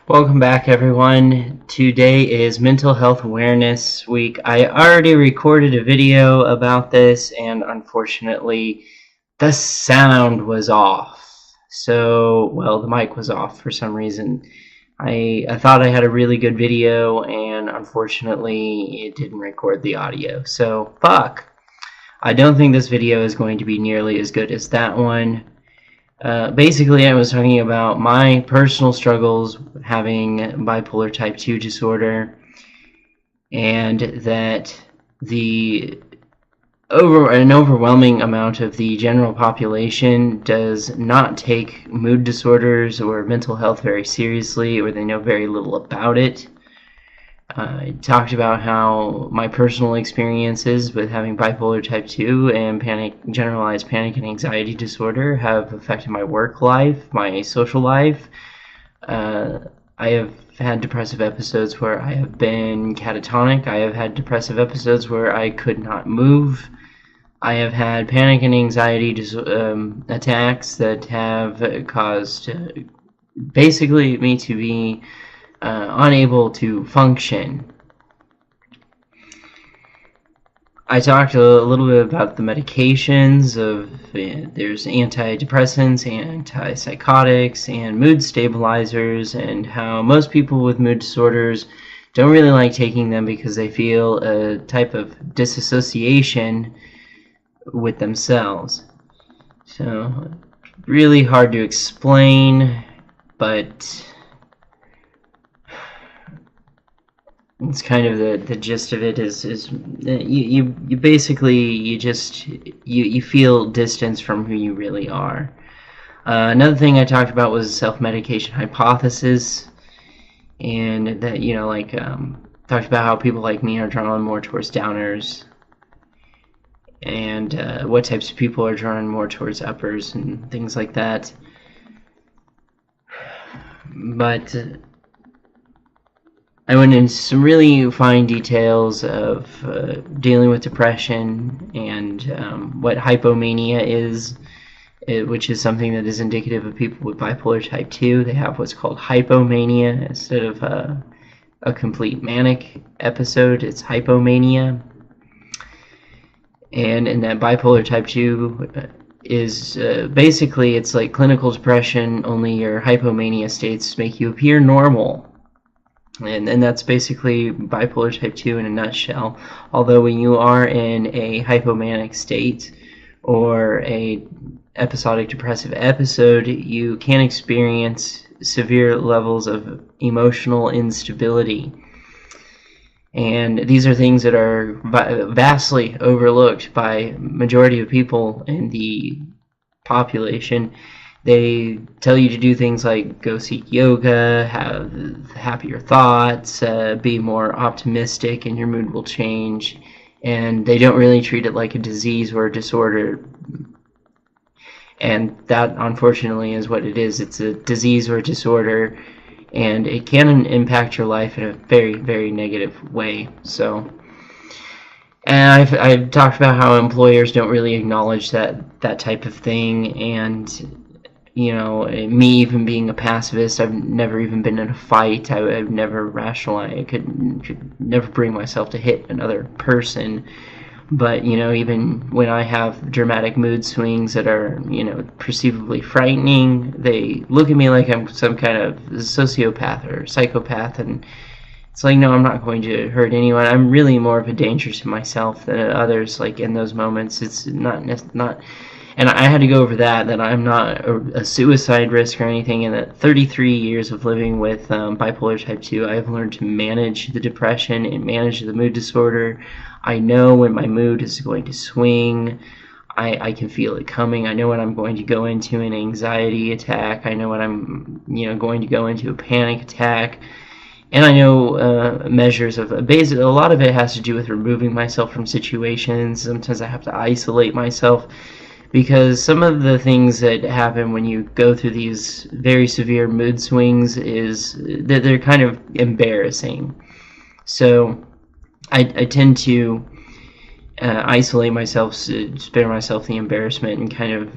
Welcome back, everyone. Today is Mental Health Awareness Week. I already recorded a video about this, and unfortunately, the sound was off. The mic was off for some reason. I thought I had a really good video, and unfortunately, it didn't record the audio. So, fuck. I don't think this video is going to be nearly as good as that one. Basically, I was talking about my personal struggles having bipolar type 2 disorder, and that an overwhelming amount of the general population does not take mood disorders or mental health very seriously, or they know very little about it. I talked about how my personal experiences with having bipolar type 2 and generalized panic and anxiety disorder have affected my work life, my social life. I have had depressive episodes where I have been catatonic. I have had depressive episodes where I could not move. I have had panic and anxiety attacks that have caused basically me to be unable to function. I talked a little bit about the medications there's antidepressants, antipsychotics, and mood stabilizers, and how most people with mood disorders don't really like taking them because they feel a type of disassociation with themselves. So, really hard to explain, but it's kind of the gist of it is you basically you feel distance from who you really are. Another thing I talked about was self-medication hypothesis, and that talked about how people like me are drawn more towards downers, and what types of people are drawn more towards uppers and things like that. But I went into some really fine details of dealing with depression and what hypomania is, which is something that is indicative of people with bipolar type 2. They have what's called hypomania instead of a complete manic episode. It's hypomania. And in that bipolar type 2 is basically it's like clinical depression, only your hypomania states make you appear normal. And that's basically bipolar type 2 in a nutshell. Although when you are in a hypomanic state or a episodic depressive episode, you can experience severe levels of emotional instability. And these are things that are vastly overlooked by majority of people in the population. They tell you to do things like go seek yoga, have happier thoughts, be more optimistic, and your mood will change. And they don't really treat it like a disease or a disorder. And that, unfortunately, is what it is. It's a disease or a disorder, and it can impact your life in a very, very negative way. So, and I've talked about how employers don't really acknowledge that type of thing, and me even being a pacifist, I've never even been in a fight. I've never rationalized. I could never bring myself to hit another person. But even when I have dramatic mood swings that are perceivably frightening, they look at me like I'm some kind of sociopath or psychopath, and it's like, no, I'm not going to hurt anyone. I'm really more of a danger to myself than others. Like in those moments, it's not. And I had to go over that I'm not a suicide risk or anything, and that 33 years of living with bipolar type 2, I've learned to manage the depression and manage the mood disorder. I know when my mood is going to swing. I can feel it coming. I know when I'm going to go into an anxiety attack. I know when I'm going to go into a panic attack. And I know measures of basically a lot of it has to do with removing myself from situations. Sometimes I have to isolate myself, because some of the things that happen when you go through these very severe mood swings is that they're kind of embarrassing. So I tend to isolate myself, spare myself the embarrassment, and kind of,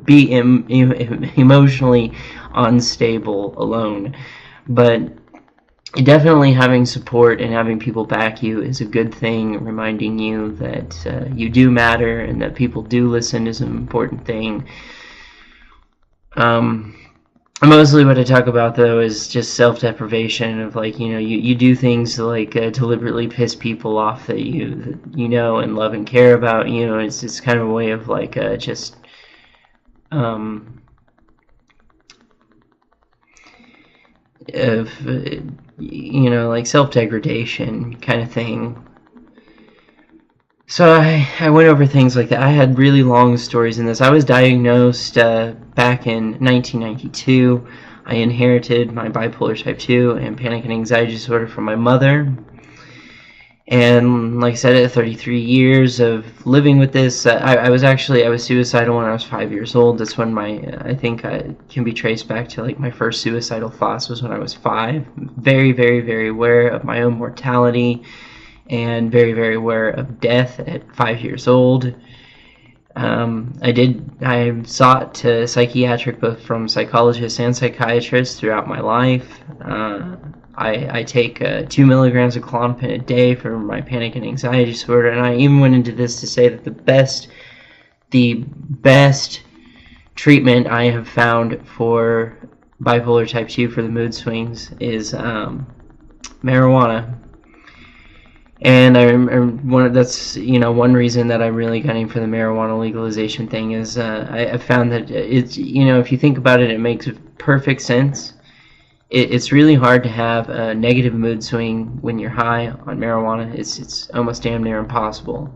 be emotionally unstable alone. But definitely having support and having people back you is a good thing, reminding you that you do matter and that people do listen is an important thing. Mostly what I talk about, though, is just self-deprivation of, like, you do things to, like, deliberately piss people off that you know and love and care about. It's kind of a way of, like, just of like self-degradation kind of thing. So I went over things like that. I had really long stories in this. I was diagnosed back in 1992. I inherited my bipolar type 2 and panic and anxiety disorder from my mother. And like I said, at 33 years of living with this, I was suicidal when I was 5 years old. That's when I think I can be traced back to, like, my first suicidal thoughts was when I was 5. Very, very, very aware of my own mortality and very, very aware of death at 5 years old. I sought to psychiatric both from psychologists and psychiatrists throughout my life. I take 2 milligrams of Klonopin a day for my panic and anxiety disorder, and I even went into this to say that the best treatment I have found for bipolar type 2 for the mood swings is marijuana. And that's one reason that I'm really gunning for the marijuana legalization thing is I found that it's, if you think about it, it makes perfect sense. It's really hard to have a negative mood swing when you're high on marijuana. It's almost damn near impossible.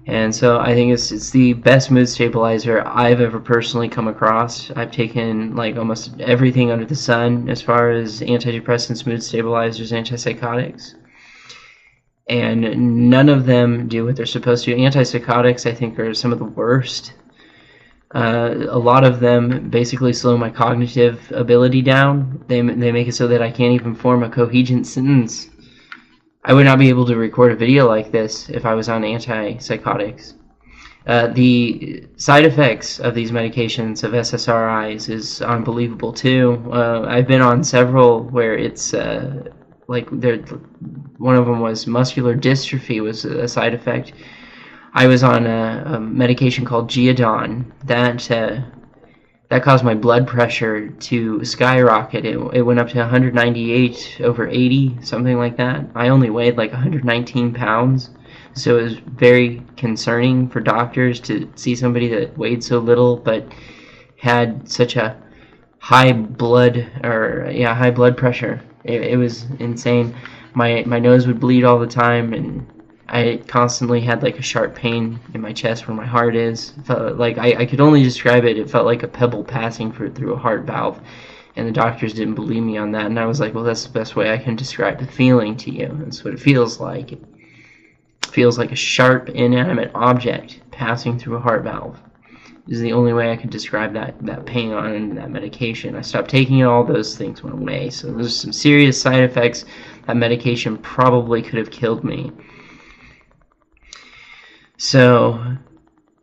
And so I think it's the best mood stabilizer I've ever personally come across. I've taken, like, almost everything under the sun as far as antidepressants, mood stabilizers, antipsychotics, and none of them do what they're supposed to. Antipsychotics, I think, are some of the worst. A lot of them basically slow my cognitive ability down. They make it so that I can't even form a coherent sentence. I would not be able to record a video like this if I was on antipsychotics. The side effects of these medications, of SSRIs, is unbelievable too. I've been on several where it's one of them was muscular dystrophy was a side effect. I was on a medication called Geodon that caused my blood pressure to skyrocket. It went up to 198/80, something like that. I only weighed like 119 pounds, so it was very concerning for doctors to see somebody that weighed so little but had such a high blood pressure. It was insane. My nose would bleed all the time, and I constantly had, like, a sharp pain in my chest where my heart is. It felt like I could only describe it. It felt like a pebble passing through a heart valve, and the doctors didn't believe me on that. And I was like, well, that's the best way I can describe the feeling to you. That's what it feels like. It feels like a sharp, inanimate object passing through a heart valve. This is the only way I could describe that pain on that medication. I stopped taking it, all those things went away. So there's some serious side effects. That medication probably could have killed me. So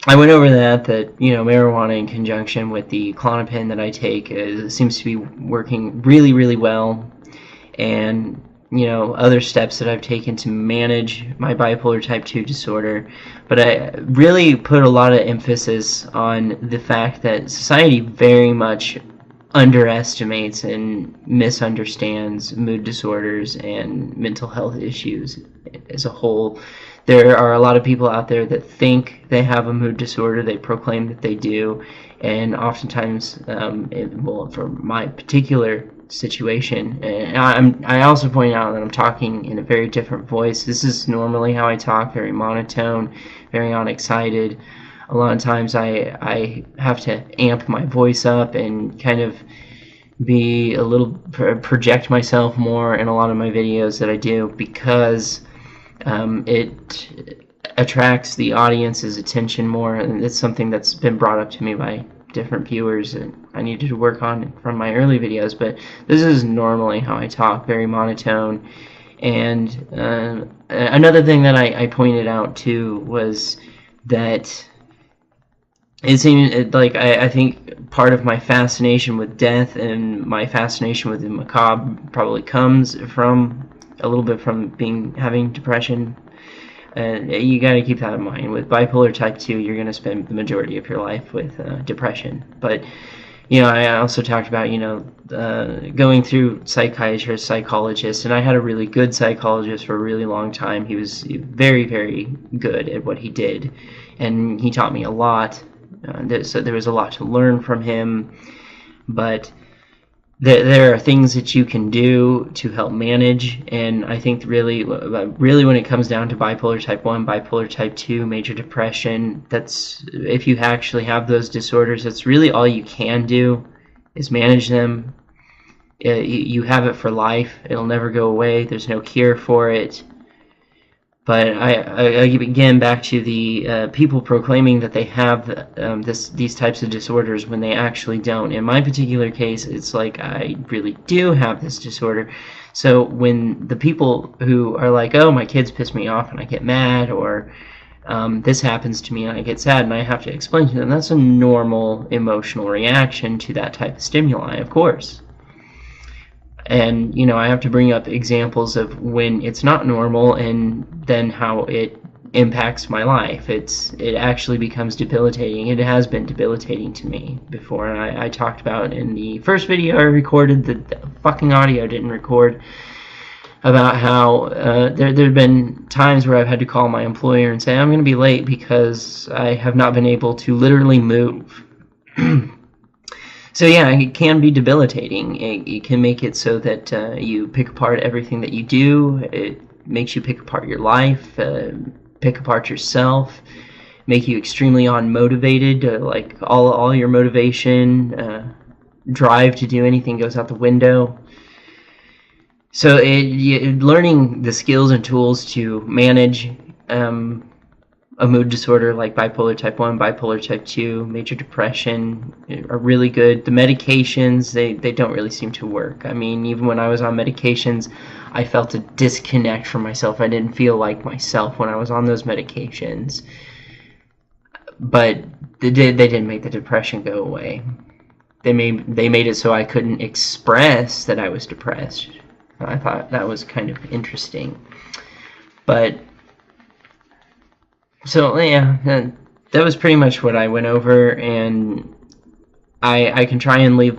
I went over that marijuana in conjunction with the Klonopin that I take seems to be working really, really well. And other steps that I've taken to manage my bipolar type 2 disorder. But I really put a lot of emphasis on the fact that society very much underestimates and misunderstands mood disorders and mental health issues as a whole. There are a lot of people out there that think they have a mood disorder. They proclaim that they do, and oftentimes, for my particular situation, and I also point out that I'm talking in a very different voice. This is normally how I talk, very monotone, very unexcited. A lot of times I have to amp my voice up and kind of be a little, project myself more in a lot of my videos that I do, because it attracts the audience's attention more, and it's something that's been brought up to me by different viewers and I needed to work on from my early videos. But this is normally how I talk, very monotone, And another thing that I pointed out too was that it seemed like I think part of my fascination with death and my fascination with the macabre probably comes from a little bit from having depression. And you got to keep that in mind. With bipolar type 2, you're going to spend the majority of your life with depression. But, you know, I also talked about, you know, going through psychiatrists, psychologists, and I had a really good psychologist for a really long time. He was very, very good at what he did, and he taught me a lot. So there was a lot to learn from him, but there are things that you can do to help manage, and I think really when it comes down to bipolar type 1, bipolar type 2, major depression, that's, if you actually have those disorders, that's really all you can do is manage them. You have it for life. It'll never go away. There's no cure for it. But I again, back to the people proclaiming that they have these types of disorders when they actually don't. In my particular case, it's like I really do have this disorder. So when the people who are like, oh, my kids piss me off and I get mad, or this happens to me and I get sad, and I have to explain to them, that's a normal emotional reaction to that type of stimuli, of course. And, you know, I have to bring up examples of when it's not normal and then how it impacts my life. It actually becomes debilitating. It has been debilitating to me before. And I talked about in the first video I recorded, the fucking audio didn't record, about how there have been times where I've had to call my employer and say, I'm going to be late because I have not been able to literally move. So yeah, it can be debilitating. It can make it so that you pick apart everything that you do. It makes you pick apart your life, pick apart yourself, make you extremely unmotivated. Like all your motivation, drive to do anything goes out the window. So learning the skills and tools to manage a mood disorder like bipolar type 1, bipolar type 2, major depression are really good. The medications, they don't really seem to work. I mean, even when I was on medications, I felt a disconnect from myself. I didn't feel like myself when I was on those medications. But they didn't make the depression go away. They made it so I couldn't express that I was depressed. I thought that was kind of interesting. But so yeah, that was pretty much what I went over, and I can try and leave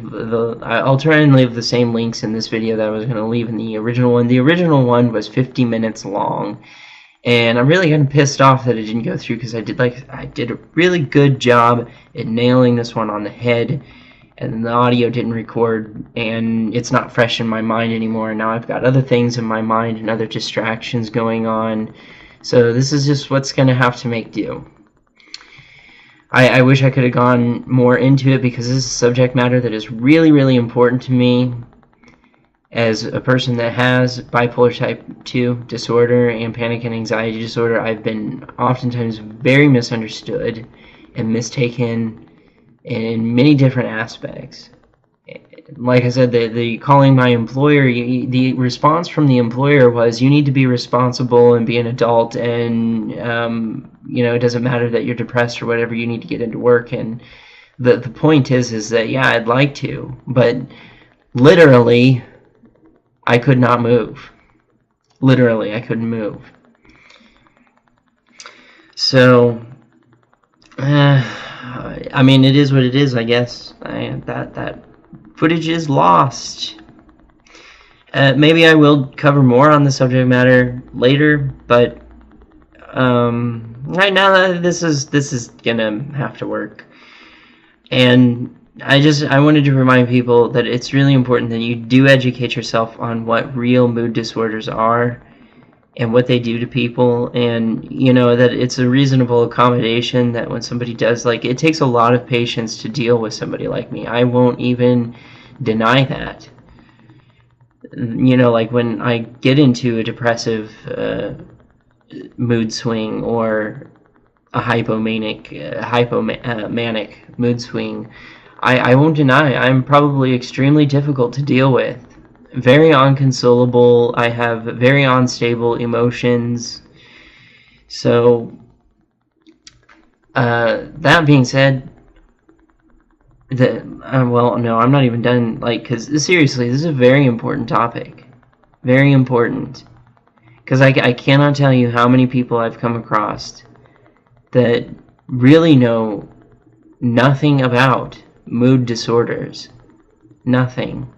I'll try and leave the same links in this video that I was going to leave in the original one. The original one was 50 minutes long, and I'm really getting pissed off that it didn't go through, because I did a really good job at nailing this one on the head, and the audio didn't record, and it's not fresh in my mind anymore. Now I've got other things in my mind and other distractions going on. So this is just what's going to have to make do. I wish I could have gone more into it, because this is a subject matter that is really, really important to me. As a person that has bipolar type 2 disorder and panic and anxiety disorder, I've been oftentimes very misunderstood and mistaken in many different aspects. Like I said, the calling my employer, the response from the employer was, you need to be responsible and be an adult, and you know, it doesn't matter that you're depressed or whatever, you need to get into work. And the point is that, yeah, I'd like to, but literally I could not move. Literally, I couldn't move. So I mean, it is what it is, I guess. That footage is lost. Maybe I will cover more on the subject matter later, but right now this is gonna have to work. And I wanted to remind people that it's really important that you do educate yourself on what real mood disorders are and what they do to people, and you know that it's a reasonable accommodation, that when somebody does, like, it takes a lot of patience to deal with somebody like me. I won't even deny that. You know, like when I get into a depressive mood swing or a hypomanic mood swing, I won't deny I'm probably extremely difficult to deal with. very unconsolable. I have very unstable emotions. So, that being said, well, no, I'm not even done. Like, because seriously, this is a very important topic. Very important. Because I cannot tell you how many people I've come across that really know nothing about mood disorders. Nothing.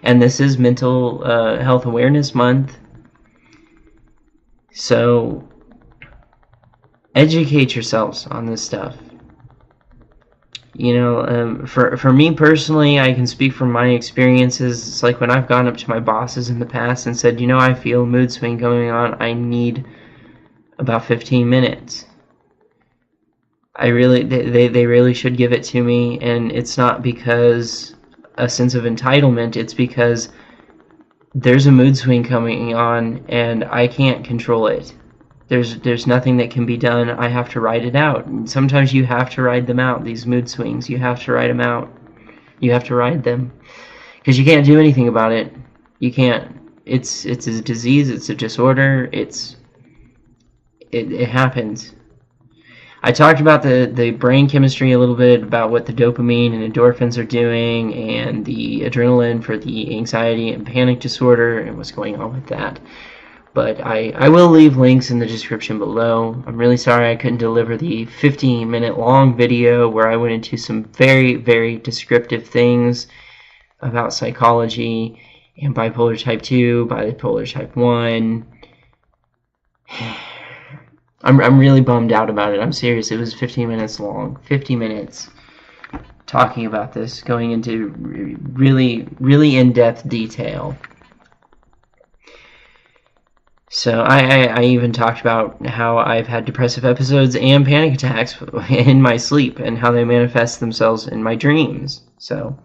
And this is Mental Health Awareness Month. So, educate yourselves on this stuff. You know, for me personally, I can speak from my experiences. It's like when I've gone up to my bosses in the past and said, you know, I feel a mood swing going on. I need about 15 minutes. They really should give it to me, and it's not because a sense of entitlement. It's because there's a mood swing coming on, and I can't control it. There's nothing that can be done. I have to ride it out. And sometimes you have to ride them out, these mood swings. You have to ride them out. You have to ride them. Because you can't do anything about it. You can't. It's a disease. It's a disorder. It happens. I talked about the brain chemistry a little bit, about what the dopamine and endorphins are doing, and the adrenaline for the anxiety and panic disorder, and what's going on with that. But I will leave links in the description below. I'm really sorry I couldn't deliver the 15-minute long video where I went into some very, very descriptive things about psychology and bipolar type 2, bipolar type 1. I'm really bummed out about it. I'm serious. It was 15 minutes long. 50 minutes talking about this, going into really, really in-depth detail. So I even talked about how I've had depressive episodes and panic attacks in my sleep, and how they manifest themselves in my dreams. So,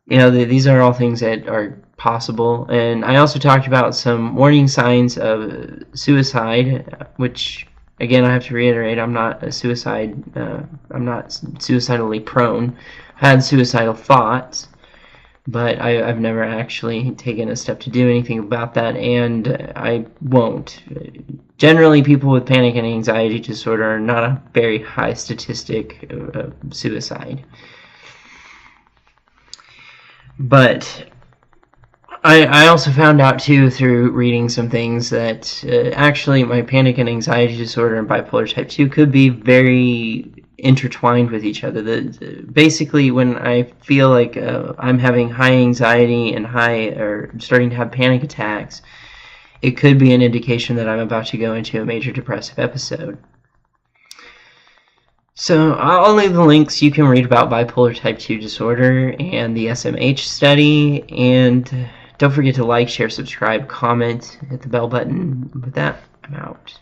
you know, these are all things that are possible. And I also talked about some warning signs of suicide, which, again, I have to reiterate, I'm not suicidally prone. I had suicidal thoughts, but I've never actually taken a step to do anything about that, and I won't. Generally, people with panic and anxiety disorder are not a very high statistic of suicide. But I also found out, too, through reading some things, that actually my panic and anxiety disorder and bipolar type 2 could be very intertwined with each other. Basically, when I feel like I'm having high anxiety and starting to have panic attacks, it could be an indication that I'm about to go into a major depressive episode. So I'll leave the links. You can read about bipolar type 2 disorder and the SMH study, and don't forget to like, share, subscribe, comment, hit the bell button. With that, I'm out.